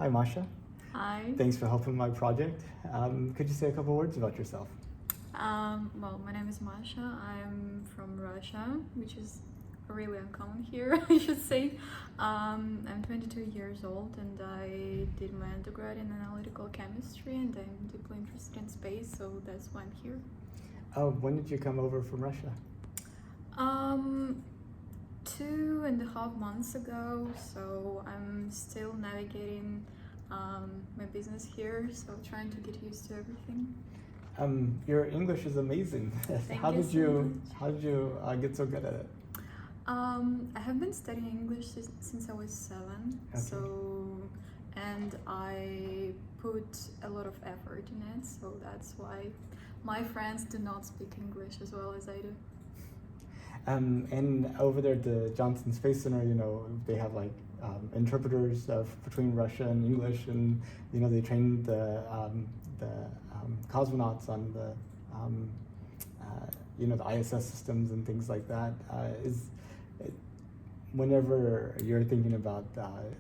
Hi, Masha. Hi. Thanks for helping my project. Could you say a couple words about yourself? Well, my name is Masha. I'm from Russia, which is really uncommon here, I should say. I'm 22 years old and I did my undergrad in analytical chemistry and I'm deeply interested in space, so that's why I'm here. When did you come over from Russia? 2.5 months ago, so I'm still navigating my business here, so trying to get used to everything. Your English is amazing. Thank how you did so you much. How did you get so good at it? I have been studying English since I was 7, Okay. and I put a lot of effort in it, so that's why my friends do not speak English as well as I do. And over there at the Johnson Space Center, they have like interpreters between Russia and English, and they train the cosmonauts on the the ISS systems and things like that. Whenever you're thinking about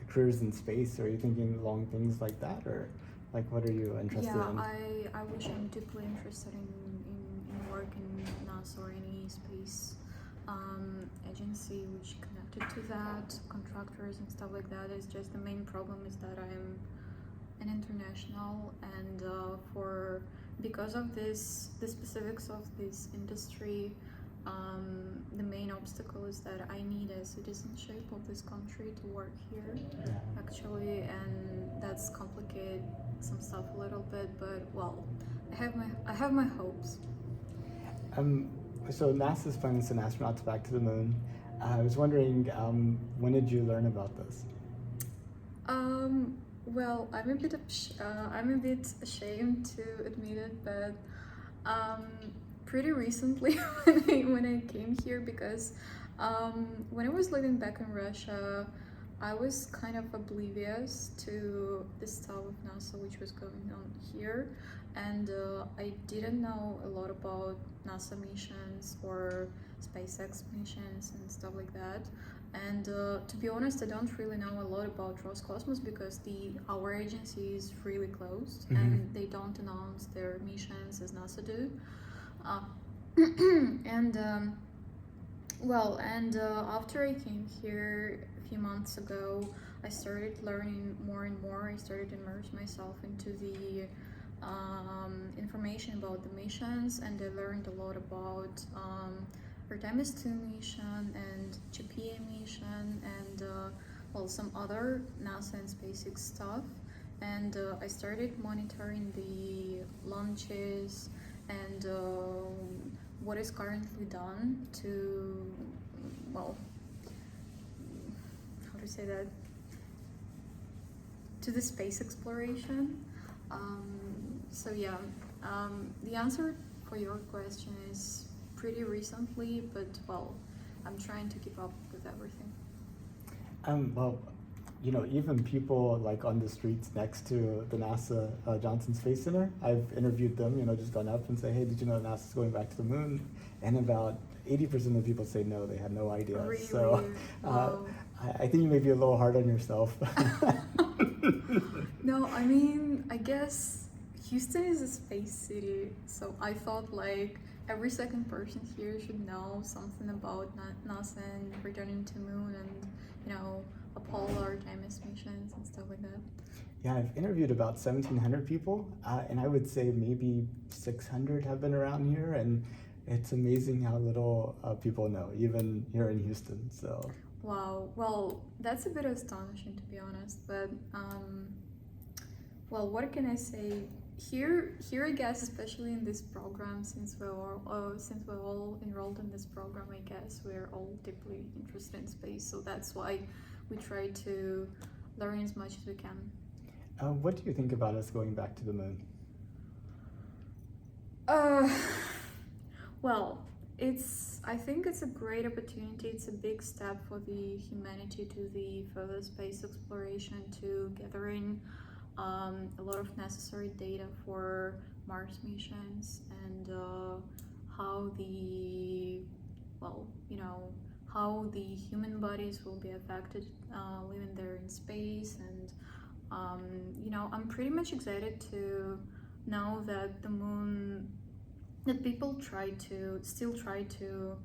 careers in space, are you thinking along things like that, or like what are you interested in? I wish I'm deeply interested in work in NASA or any space agency which connected to that, contractors and stuff like that. It's just the main problem is that I'm an international, and because of the specifics of this industry, the main obstacle is that I need a citizenship of this country to work here, actually, and that's complicated some stuff a little bit. But well, I have my hopes. So NASA's planning to send astronauts back to the moon. I was wondering, when did you learn about this? Well, I'm a bit ashamed to admit it, but pretty recently when I came here, because when I was living back in Russia, I was kind of oblivious to the stuff of NASA which was going on here, and I didn't know a lot about NASA missions or SpaceX missions and stuff like that. And to be honest, I don't really know a lot about Roscosmos because our agency is really closed, and they don't announce their missions as NASA do. And after I came here a few months ago, I started learning more and more. I started immerse myself into the information about the missions, and I learned a lot about Artemis 2 mission and GPA mission and some other NASA and SpaceX stuff. And I started monitoring the launches and what is currently done to, well, how to say that, to the space exploration. The answer for your question is pretty recently, but well, I'm trying to keep up with everything. Even people like on the streets next to the NASA Johnson Space Center, I've interviewed them, just gone up and say, hey, did you know NASA's going back to the moon? And about 80% of people say no, they had no idea. Really? So Wow. I think you may be a little hard on yourself. No, I mean, I guess Houston is a space city, so I thought like every second person here should know something about NASA and returning to the moon and, Apollo or Artemis missions and stuff like that. Yeah, I've interviewed about 1,700 people, and I would say maybe 600 have been around here, and it's amazing how little people know, even here in Houston. So. Wow. Well, that's a bit astonishing, to be honest. But what can I say? Here, I guess, especially in this program, since we're all enrolled in this program, I guess we're all deeply interested in space. So that's why we try to learn as much as we can. What do you think about us going back to the moon? Well, I think it's a great opportunity. It's a big step for the humanity to the further space exploration, to gathering a lot of necessary data for Mars missions, and how the human bodies will be affected living there in space, and I'm pretty much excited to know that that people still try to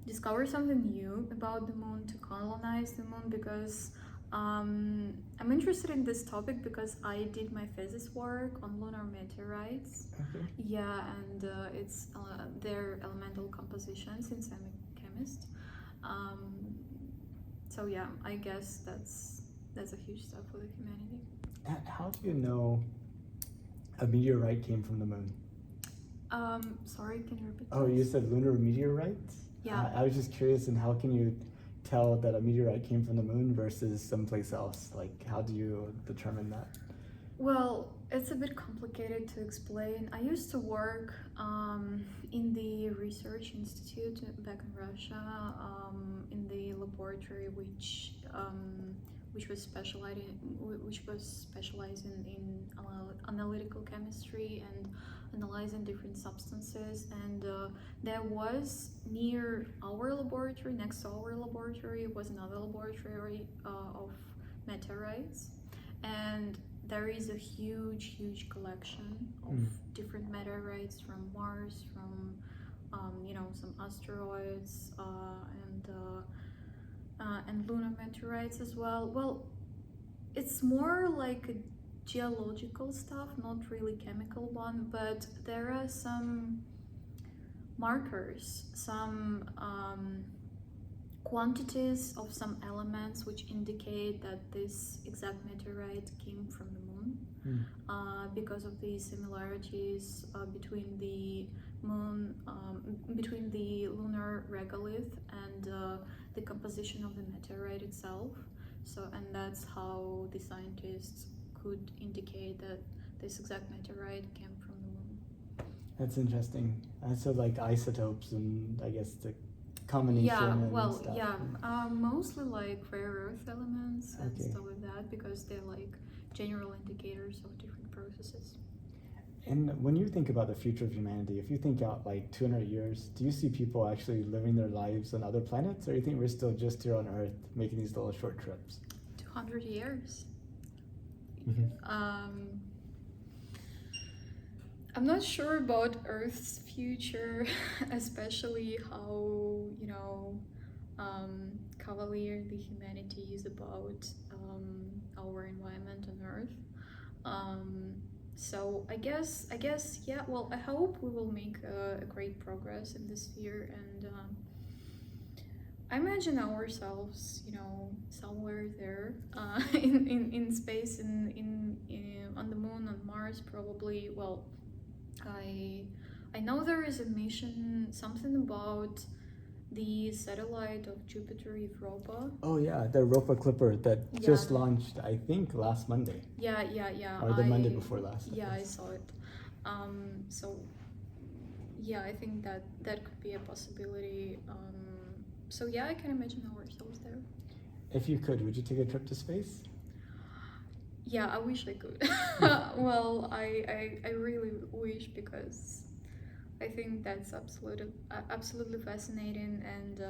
discover something new about the moon, to colonize the moon, because I'm interested in this topic because I did my thesis work on lunar meteorites. Okay. Yeah, and it's their elemental composition, since I'm a chemist. So yeah, I guess that's a huge step for the humanity. How do you know a meteorite came from the moon? Sorry, can you repeat? Oh, this? you said lunar meteorites? Yeah. I was just curious, and how can you tell that a meteorite came from the moon versus someplace else? Like, how do you determine that? Well, it's a bit complicated to explain. I used to work in the research institute back in Russia, in the laboratory which was specializing in analytical chemistry and analyzing different substances. And there was near our laboratory, next to our laboratory, was another laboratory of meteorites, and there is a huge collection of different meteorites from Mars, from some asteroids, and lunar meteorites as well. Well, it's more like a geological stuff, not really chemical one, but there are some markers, some quantities of some elements which indicate that this exact meteorite came from the moon, because of the similarities between the moon, between the lunar regolith and the composition of the meteorite itself. So, and that's how the scientists could indicate that this exact meteorite came from the moon. That's interesting. So like isotopes and I guess the combination and stuff. Mostly like rare earth elements and Okay. stuff like that, because they're like general indicators of different processes. And when you think about the future of humanity, if you think out like 200 years, do you see people actually living their lives on other planets, or you think we're still just here on Earth making these little short trips? 200 years. I'm not sure about Earth's future, especially how, cavalier the humanity is about our environment on Earth. So I guess, yeah, well, I hope we will make a great progress in this sphere, and I imagine ourselves, somewhere there, in space, in on the moon, on Mars, probably. Well, I know there is a mission, something about the satellite of Jupiter, Europa. Oh yeah, the Europa Clipper that just launched, I think, last Monday. Yeah. Or the Monday before last. Yeah, I saw it. So yeah, I think that could be a possibility. So yeah, I can imagine ourselves there. If you could, would you take a trip to space? Yeah, I wish I could. Well, I really wish, because I think that's absolutely fascinating, and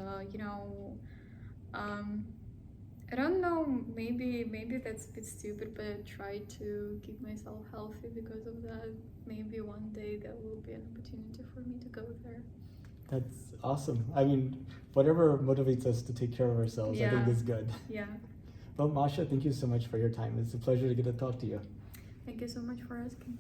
I don't know, maybe that's a bit stupid, but I try to keep myself healthy because of that. Maybe one day there will be an opportunity for me to go there. That's awesome. I mean, whatever motivates us to take care of ourselves, I think is good. Yeah. Well, Masha, thank you so much for your time. It's a pleasure to get to talk to you. Thank you so much for asking.